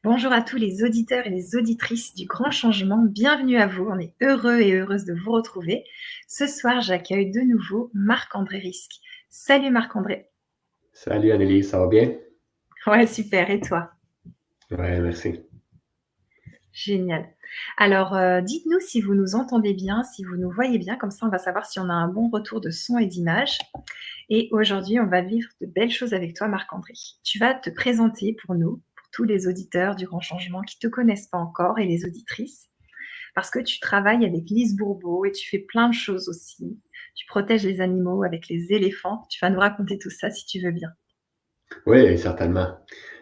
Bonjour à tous les auditeurs et les auditrices du Grand Changement. Bienvenue à vous. On est heureux et heureuse de vous retrouver. Ce soir, j'accueille de nouveau Marc-André Risque. Salut Marc-André. Salut Annelise, ça va bien? Ouais, super. Et toi? Ouais, merci. Génial. Alors, dites-nous si vous nous entendez bien, si vous nous voyez bien. Comme ça, on va savoir si on a un bon retour de son et d'image. Et aujourd'hui, on va vivre de belles choses avec toi, Marc-André. Tu vas te présenter pour nous, pour tous les auditeurs du Grand Changement qui ne te connaissent pas encore et les auditrices. Parce que tu travailles avec Lise Bourbeau et tu fais plein de choses aussi. Tu protèges les animaux avec les éléphants. Tu vas nous raconter tout ça si tu veux bien. Oui, certainement.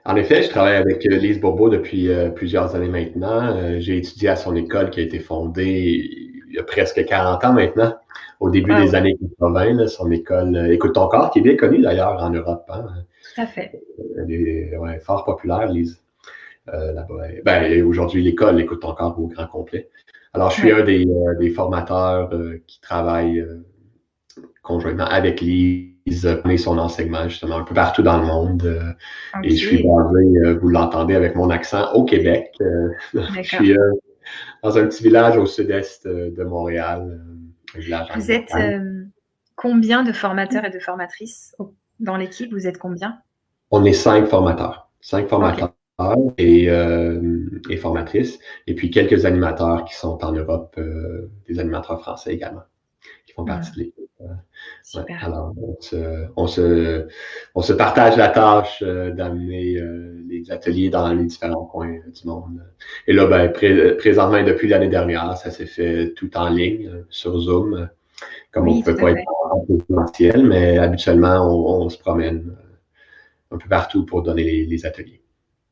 En effet, je travaille avec Lise Bourbeau depuis plusieurs années maintenant. J'ai étudié à son école qui a été fondée il y a presque 40 ans maintenant, au début des Waouh, années 80, là, son école Écoute ton corps, qui est bien connue d'ailleurs en Europe. Hein. tout à fait. Elle est fort populaire, Lise, là-bas. Ben, et aujourd'hui, l'école Écoute ton corps au grand complet. Alors, je suis un Ouais. des formateurs qui travaillent conjointement avec Lise, mener son enseignement justement un peu partout dans le monde. Et je suis Ok, basé, vous l'entendez avec mon accent, au Québec. Je suis d'accord. dans un petit village au sud-est de Montréal, un village dans les Vous êtes montagnes. combien de formateurs et de formatrices dans l'équipe? Vous êtes combien? On est 5 Ok. formateurs et formatrices, et puis quelques animateurs qui sont en Europe, des animateurs français également, qui font partie Hmm, de l'équipe. Ouais, super. alors, on se partage la tâche d'amener les ateliers dans les différents coins du monde. Et là, ben, présentement, et depuis l'année dernière, ça s'est fait tout en ligne, sur Zoom, comme on ne Oui, pouvait tout à pas être fait. en présentiel, mais habituellement, on se promène un peu partout pour donner les ateliers.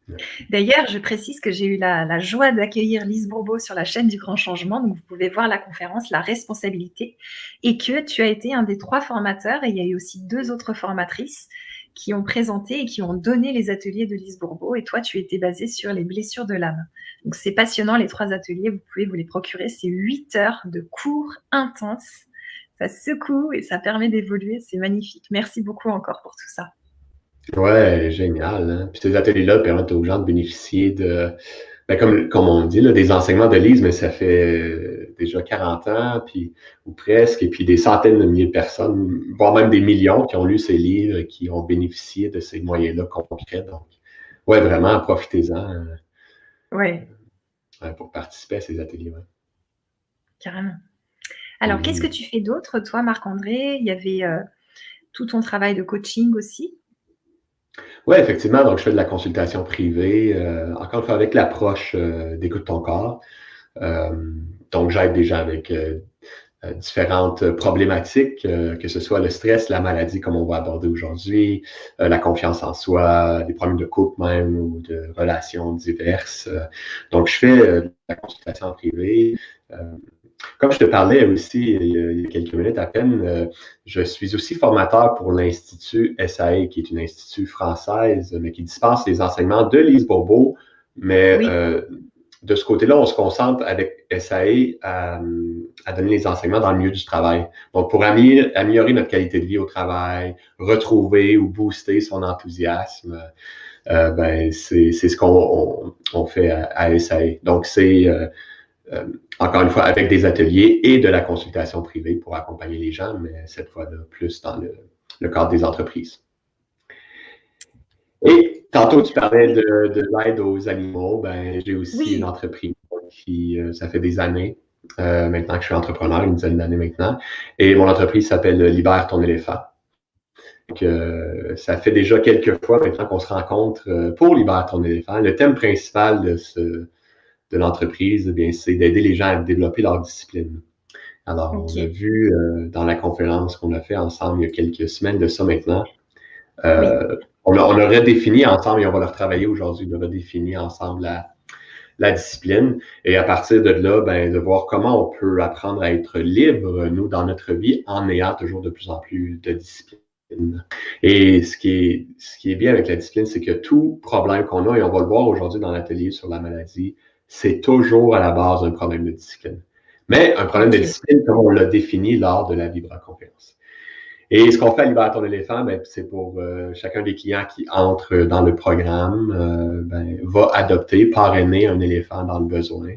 Ouais. D'ailleurs, je précise que j'ai eu la joie d'accueillir Lise Bourbeau sur la chaîne du Grand Changement. Donc, vous pouvez voir la conférence La responsabilité et que tu as été un des 3 formateurs et il y a eu aussi 2 autres formatrices qui ont présenté et qui ont donné les ateliers de Lise Bourbeau. Et toi, tu étais basée sur les blessures de l'âme. Donc, c'est passionnant, les 3 ateliers. Vous pouvez vous les procurer. C'est 8 heures de cours intenses. Ça secoue et ça permet d'évoluer. C'est magnifique. Merci beaucoup encore pour tout ça. Ouais, génial. Hein? Puis ces ateliers-là permettent aux gens de bénéficier de, ben comme on dit, là, des enseignements de Lise, mais ça fait déjà 40 ans, puis, ou presque, et puis des centaines de milliers de personnes, voire même des millions qui ont lu ces livres et qui ont bénéficié de ces moyens-là concrets. Donc, ouais, vraiment, profitez-en Ouais, pour participer à ces ateliers. Ouais. carrément. Alors, qu'est-ce que Mhm. tu fais d'autre, toi, Marc-André? Il y avait tout ton travail de coaching aussi. Ouais, effectivement, donc je fais de la consultation privée, encore une fois avec l'approche d'écoute ton corps. Euh, donc, j'aide des gens avec différentes problématiques, que ce soit le stress, la maladie, comme on va aborder aujourd'hui, la confiance en soi, des problèmes de couple même ou de relations diverses. Donc, je fais de la consultation en privé. Euh, Comme je te parlais aussi il y a quelques minutes à peine, je suis aussi formateur pour l'Institut SAE, qui est une institut française, mais qui dispense les enseignements de Lise Bourbeau, mais Oui, de ce côté-là, on se concentre avec SAE à donner les enseignements dans le milieu du travail. Donc, pour améliorer notre qualité de vie au travail, retrouver ou booster son enthousiasme, ben, c'est ce qu'on fait à SAE. Donc, c'est euh, encore une fois avec des ateliers et de la consultation privée pour accompagner les gens, mais cette fois-là, plus dans le cadre des entreprises. Et tantôt, tu super. parlais Oui, de l'aide aux animaux. Ben, j'ai aussi une oui, entreprise qui, ça fait des années maintenant que je suis entrepreneur, une dizaine d'années maintenant. Et mon entreprise s'appelle Libère ton éléphant. Donc, ça fait déjà quelques fois maintenant qu'on se rencontre pour Libère ton éléphant. Le thème principal de l'entreprise, eh bien, c'est d'aider les gens à développer leur discipline. Alors, on a ok. vu dans la conférence qu'on a fait ensemble il y a quelques semaines de ça maintenant, Oui, on a redéfini ensemble, et on va le retravailler aujourd'hui, on a redéfini ensemble la discipline. Et à partir de là, ben, de voir comment on peut apprendre à être libre, nous, dans notre vie, en ayant toujours de plus en plus de discipline. Et ce qui est bien avec la discipline, c'est que tout problème qu'on a, et on va le voir aujourd'hui dans l'atelier sur la maladie, c'est toujours à la base d'un problème de discipline. Mais un problème de ok. discipline, comme on l'a défini lors de la vibra-conférence. Et ce qu'on fait à Libère ton éléphant, ben, c'est pour chacun des clients qui entre dans le programme, ben, va adopter, parrainer un éléphant dans le besoin.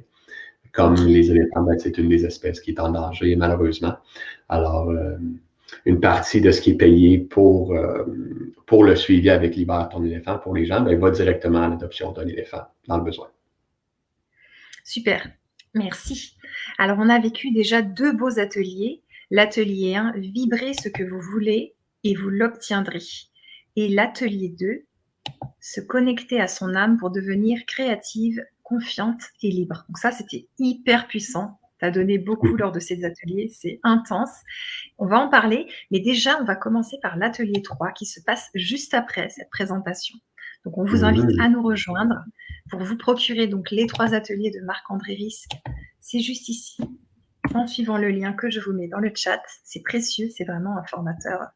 Comme OK. les éléphants, ben, c'est une des espèces qui est en danger, malheureusement. Alors, une partie de ce qui est payé pour le suivi avec Libère ton éléphant pour les gens, ben, va directement à l'adoption d'un éléphant dans le besoin. Super, merci. Alors, on a vécu déjà 2 beaux ateliers. L'atelier 1, vibrez ce que vous voulez et vous l'obtiendrez. Et l'atelier 2, se connecter à son âme pour devenir créative, confiante et libre. Donc ça, c'était hyper puissant. Tu as donné beaucoup lors de ces ateliers, c'est intense. On va en parler, mais déjà, on va commencer par l'atelier 3 qui se passe juste après cette présentation. Donc, on vous invite à nous rejoindre pour vous procurer donc les 3 ateliers de Marc-André Risque. C'est juste ici, en suivant le lien que je vous mets dans le chat. C'est précieux, c'est vraiment un formateur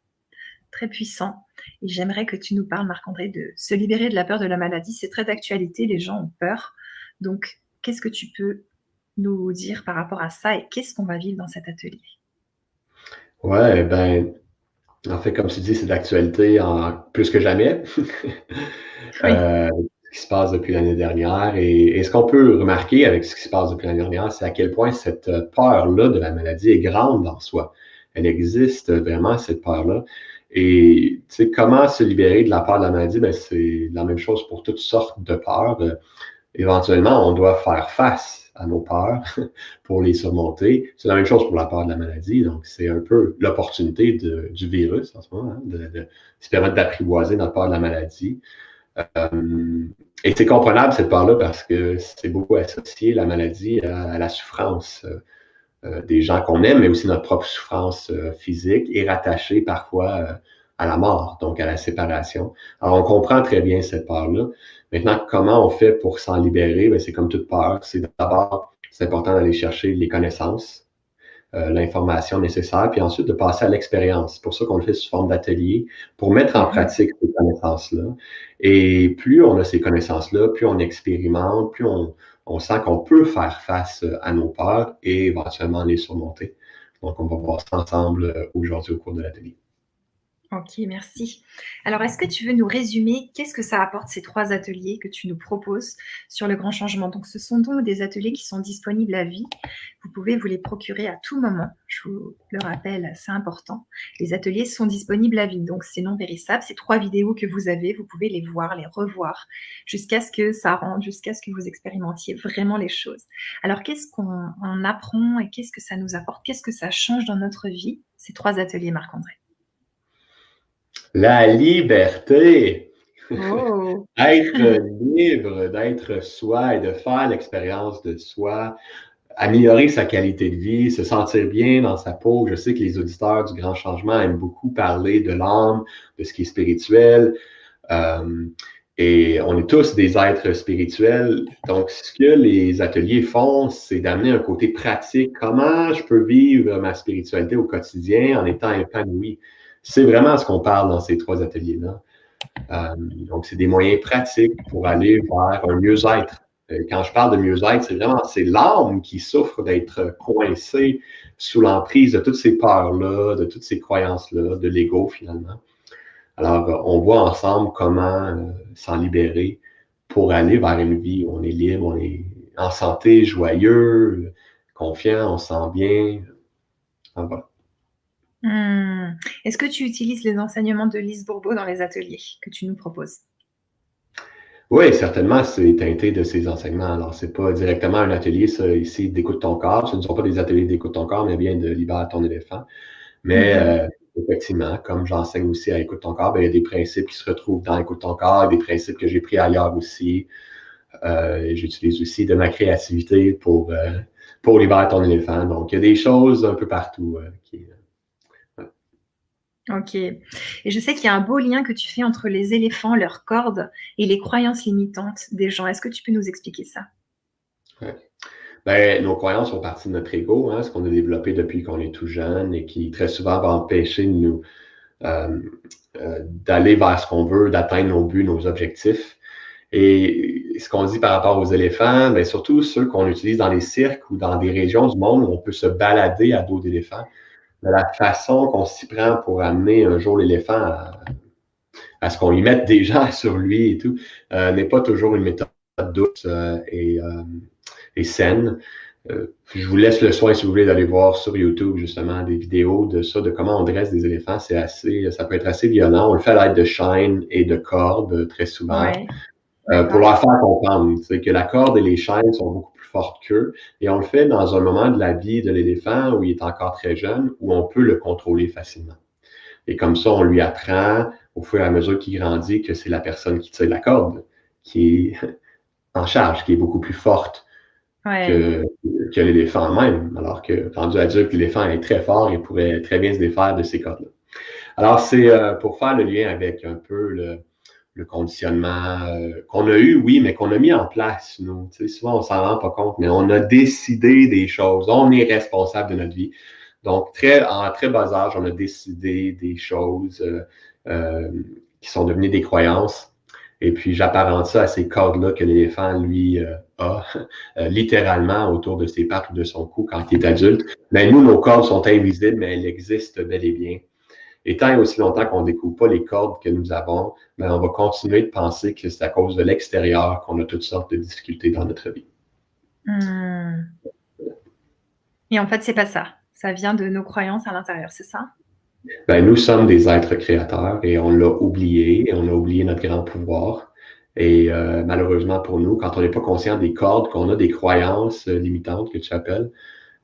très puissant. Et j'aimerais que tu nous parles, Marc-André, de se libérer de la peur de la maladie. C'est très d'actualité, les gens ont peur. Donc, qu'est-ce que tu peux nous dire par rapport à ça et qu'est-ce qu'on va vivre dans cet atelier? Ouais, ben, en fait, comme tu dis, c'est d'actualité plus que jamais. Oui. Ce qui se passe depuis l'année dernière. Et ce qu'on peut remarquer avec ce qui se passe depuis l'année dernière, c'est à quel point cette peur-là de la maladie est grande en soi. Elle existe vraiment, cette peur-là. Et tu sais, comment se libérer de la peur de la maladie? Ben, c'est la même chose pour toutes sortes de peurs. Éventuellement, on doit faire face à nos peurs pour les surmonter. C'est la même chose pour la peur de la maladie. Donc, c'est un peu l'opportunité du virus en ce moment, hein, de se permettre d'apprivoiser notre peur de la maladie. Et c'est comprenable cette peur-là parce que c'est beaucoup associé, la maladie, à la souffrance des gens qu'on aime, mais aussi notre propre souffrance physique et rattachée parfois à la mort, donc à la séparation. Alors, on comprend très bien cette peur-là. Maintenant, comment on fait pour s'en libérer? Bien, c'est comme toute peur. C'est d'abord, c'est important d'aller chercher les connaissances, l'information nécessaire, puis ensuite de passer à l'expérience. C'est pour ça qu'on le fait sous forme d'atelier, pour mettre en pratique ces connaissances-là. Et plus on a ces connaissances-là, plus on expérimente, plus on sent qu'on peut faire face à nos peurs et éventuellement les surmonter. Donc, on va voir ça ensemble aujourd'hui au cours de l'atelier. Ok, merci. Alors, est-ce que tu veux nous résumer qu'est-ce que ça apporte ces 3 ateliers que tu nous proposes sur le grand changement? Donc, ce sont donc des ateliers qui sont disponibles à vie. Vous pouvez vous les procurer à tout moment. Je vous le rappelle, c'est important. Les ateliers sont disponibles à vie, donc c'est non périssable. Ces 3 vidéos que vous avez, vous pouvez les voir, les revoir, jusqu'à ce que ça rentre, jusqu'à ce que vous expérimentiez vraiment les choses. Alors, qu'est-ce qu'on apprend et qu'est-ce que ça nous apporte? Qu'est-ce que ça change dans notre vie, ces 3 ateliers, Marc-André? La liberté! Oh! Être libre, d'être soi et de faire l'expérience de soi, améliorer sa qualité de vie, se sentir bien dans sa peau. Je sais que les auditeurs du Grand Changement aiment beaucoup parler de l'âme, de ce qui est spirituel. Et on est tous des êtres spirituels. Donc, ce que les ateliers font, c'est d'amener un côté pratique. Comment je peux vivre ma spiritualité au quotidien en étant épanoui? C'est vraiment ce qu'on parle dans ces 3 ateliers-là. Donc, c'est des moyens pratiques pour aller vers un mieux-être. Quand je parle de mieux-être, c'est l'âme qui souffre d'être coincée sous l'emprise de toutes ces peurs-là, de toutes ces croyances-là, de l'ego finalement. Alors, on voit ensemble comment s'en libérer pour aller vers une vie où on est libre, on est en santé, joyeux, confiant, on se sent bien. Voilà. Est-ce que tu utilises les enseignements de Lise Bourbeau dans les ateliers que tu nous proposes? Oui, certainement, c'est teinté de ces enseignements. Alors, c'est pas directement un atelier, ça, ici, d'écoute ton corps. Ce ne sont pas des ateliers d'écoute ton corps, mais bien de libère ton éléphant. Mais effectivement, comme j'enseigne aussi à écoute ton corps, ben, il y a des principes qui se retrouvent dans écoute ton corps, des principes que j'ai pris ailleurs aussi. J'utilise aussi de ma créativité pour libérer ton éléphant. Donc, il y a des choses un peu partout qui. Ok. Et je sais qu'il y a un beau lien que tu fais entre les éléphants, leurs cordes et les croyances limitantes des gens. Est-ce que tu peux nous expliquer ça? Ouais. Ben, nos croyances font partie de notre ego, hein, ce qu'on a développé depuis qu'on est tout jeune et qui très souvent va empêcher de nous d'aller vers ce qu'on veut, d'atteindre nos buts, nos objectifs. Et ce qu'on dit par rapport aux éléphants, bien, surtout ceux qu'on utilise dans les cirques ou dans des régions du monde où on peut se balader à dos d'éléphants, Mais la façon qu'on s'y prend pour amener un jour l'éléphant à ce qu'on y mette des gens sur lui et tout, n'est pas toujours une méthode douce et saine. Je vous laisse le soin, si vous voulez, d'aller voir sur YouTube, justement, des vidéos de ça, de comment on dresse des éléphants. Ça peut être assez violent. On le fait à l'aide de chaînes et de cordes, très souvent, Ouais, pour d'accord. leur faire comprendre, c'est que la corde et les chaînes sont beaucoup plus fortes qu'eux. Et on le fait dans un moment de la vie de l'éléphant où il est encore très jeune, où on peut le contrôler facilement. Et comme ça, on lui apprend, au fur et à mesure qu'il grandit, que c'est la personne qui tire la corde qui est en charge, qui est beaucoup plus forte Ouais. que, que l'éléphant même, alors que rendu adulte, l'éléphant est très fort et pourrait très bien se défaire de ces cordes-là. Alors, c'est pour faire le lien avec un peu le conditionnement qu'on a eu, oui, mais qu'on a mis en place, nous. Tu sais, souvent, on s'en rend pas compte, mais on a décidé des choses. On est responsable de notre vie. Donc, en très bas âge, on a décidé des choses euh, qui sont devenues des croyances. Et puis, j'apparente ça à ces cordes-là que l'éléphant, lui, a littéralement autour de ses pattes ou de son cou quand il est adulte. Mais nous, nos cordes sont invisibles, mais elles existent bel et bien. Et tant et aussi longtemps qu'on ne découvre pas les cordes que nous avons, ben, on va continuer de penser que c'est à cause de l'extérieur qu'on a toutes sortes de difficultés dans notre vie. Mmh. Et en fait, c'est pas ça. Ça vient de nos croyances à l'intérieur, c'est ça? Ben, nous sommes des êtres créateurs et on l'a oublié, et on a oublié notre grand pouvoir. Et malheureusement pour nous, quand on n'est pas conscient des cordes, qu'on a des croyances limitantes que tu appelles,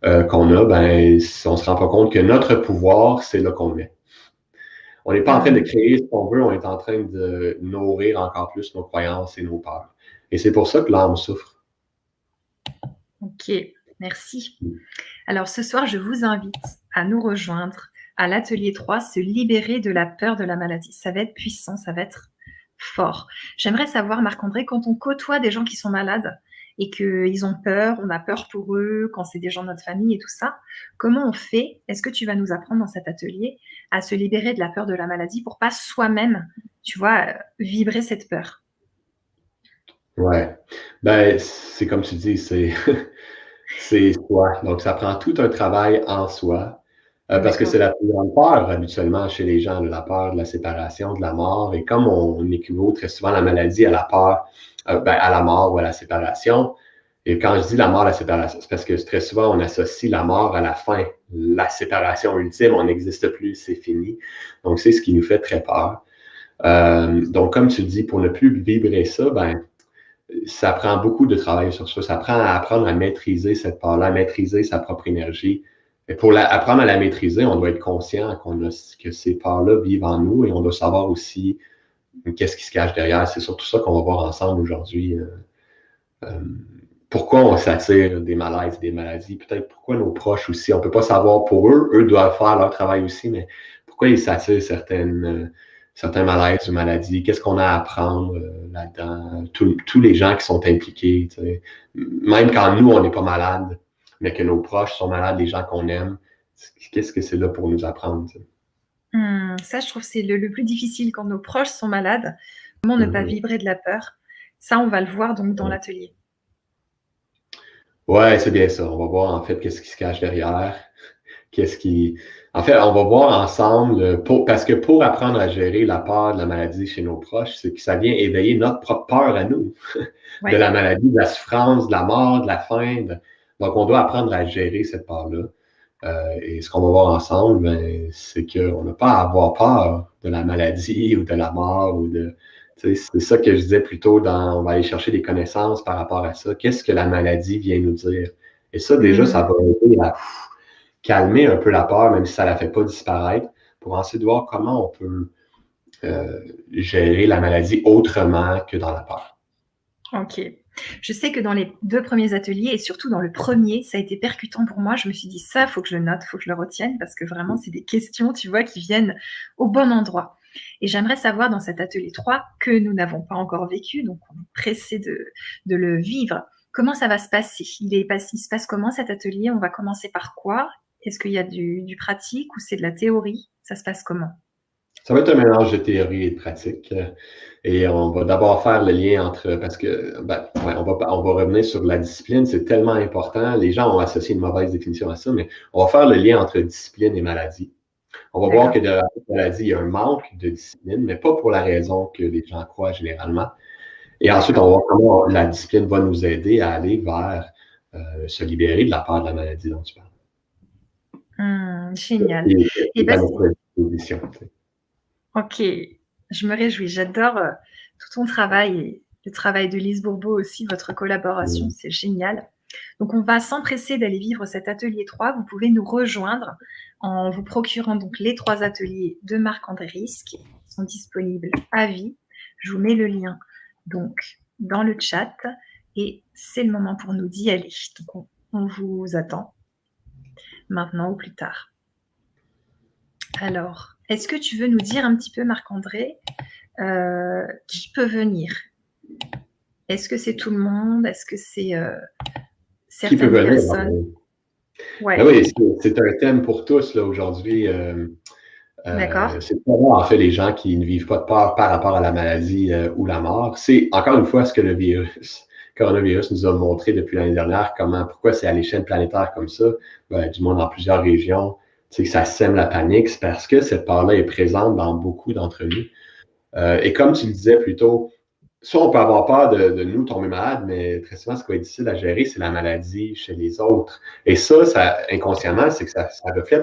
qu'on a, ben, on se rend pas compte que notre pouvoir, c'est là qu'on le met. On n'est pas en train de Mmh. créer ce qu'on veut, on est en train de nourrir encore plus nos croyances et nos peurs. Et c'est pour ça que l'âme souffre. OK, merci. Alors ce soir, je vous invite à nous rejoindre à l'atelier 3, se libérer de la peur de la maladie. Ça va être puissant, ça va être fort. J'aimerais savoir, Marc-André, quand on côtoie des gens qui sont malades et qu'ils ont peur, on a peur pour eux, quand c'est des gens de notre famille et tout ça, comment on fait? Est-ce que tu vas nous apprendre dans cet atelier à se libérer de la peur de la maladie pour pas soi-même, tu vois, vibrer cette peur? Ouais. Ben, c'est comme tu dis, c'est soi. Donc, ça prend tout un travail en soi, parce que c'est D'accord. la plus grande peur habituellement chez les gens, la peur de la séparation, de la mort. Et comme on équivaut très souvent la maladie à la peur, ben, à la mort ou à la séparation. Et quand je dis la mort, la séparation, c'est parce que très souvent on associe la mort à la fin, la séparation ultime, on n'existe plus, c'est fini. Donc, c'est ce qui nous fait très peur. Donc, comme tu dis, pour ne plus vibrer ça, ben, ça prend beaucoup de travail sur ça. Ça prend à apprendre à maîtriser cette part-là, à maîtriser sa propre énergie. Et pour apprendre à la maîtriser, on doit être conscient que ces parts-là vivent en nous et on doit savoir aussi qu'est-ce qui se cache derrière. C'est surtout ça qu'on va voir ensemble aujourd'hui. Euh, Pourquoi on s'attire des malaises, des maladies, peut-être pourquoi nos proches aussi, on ne peut pas savoir pour eux, eux doivent faire leur travail aussi, mais pourquoi ils s'attirent certains malaises ou maladies, qu'est-ce qu'on a à apprendre là-dedans, tous les gens qui sont impliqués, tu sais. Même quand nous, on n'est pas malade, mais que nos proches sont malades, les gens qu'on aime, qu'est-ce que c'est là pour nous apprendre? Tu sais. Ça, je trouve que c'est le plus difficile quand nos proches sont malades. Comment ne pas Mhm. vibrer de la peur? Ça, on va le voir donc dans l'atelier. Ouais, c'est bien ça. On va voir en fait qu'est-ce qui se cache derrière. Qu'est-ce qui. En fait, on va voir ensemble, parce que pour apprendre à gérer la peur de la maladie chez nos proches, c'est que ça vient éveiller notre propre peur à nous, de Ouais. la maladie, de la souffrance, de la mort, de la faim. Donc, on doit apprendre à gérer cette peur-là. Et ce qu'on va voir ensemble, ben, c'est qu'on n'a pas à avoir peur de la maladie ou de la mort ou de. Tu sais, c'est ça que je disais plutôt on va aller chercher des connaissances par rapport à ça. Qu'est-ce que la maladie vient nous dire? Et ça, déjà, ça Mmh. va aider à calmer un peu la peur, même si ça ne la fait pas disparaître, pour ensuite voir comment on peut gérer la maladie autrement que dans la peur. OK. Je sais que dans les 2 premiers ateliers et surtout dans le premier, ça a été percutant pour moi. Je me suis dit: «Ça, faut que je le note, faut que je le retienne» parce que vraiment, c'est des questions, tu vois, qui viennent au bon endroit. Et j'aimerais savoir dans cet atelier 3 que nous n'avons pas encore vécu, donc on est pressés de le vivre. Comment ça va se passer? Il se passe comment cet atelier? On va commencer par quoi? Est-ce qu'il y a du pratique ou c'est de la théorie? Ça se passe comment? Ça va être un mélange de théorie et de pratique. Et on va d'abord faire le lien entre, parce que, ben, ouais, on va revenir sur la discipline, c'est tellement important. Les gens ont associé une mauvaise définition à ça, mais on va faire le lien entre discipline et maladie. On va voir que D'accord. de la maladie, il y a un manque de discipline, mais pas pour la raison que les gens croient généralement. Et ensuite, on D'accord. va voir comment la discipline va nous aider à aller vers se libérer de la peur de la maladie dont tu parles. Génial. Et, Et à ben, notre disposition. OK, je me réjouis. J'adore, tout ton travail et le travail de Lise Bourbeau aussi, votre collaboration, Mm. c'est génial. Donc on va s'empresser d'aller vivre cet atelier 3. Vous pouvez nous rejoindre en vous procurant donc les 3 ateliers de Marc-André Risque qui sont disponibles à vie. Je vous mets le lien donc dans le chat et c'est le moment pour nous d'y aller. Donc on vous attend maintenant ou plus tard. Alors, est-ce que tu veux nous dire un petit peu, Marc-André, qui peut venir? Est-ce que c'est tout le monde? Est-ce que c'est Qui peut certaines venir? personnes? Ben Ouais, oui, c'est un thème pour tous là, aujourd'hui. d'accord. C'est pas bon, en fait, les gens qui ne vivent pas de peur par rapport à la maladie ou la mort. C'est encore une fois ce que le coronavirus nous a montré depuis l'année dernière, pourquoi c'est à l'échelle planétaire comme ça, du monde dans plusieurs régions, que ça sème la panique, c'est parce que cette peur-là est présente dans beaucoup d'entre nous. Et comme tu le disais plus tôt, soit on peut avoir peur de nous tomber malade, mais très souvent, ce qui va être difficile à gérer, c'est la maladie chez les autres. Et ça inconsciemment, c'est que ça reflète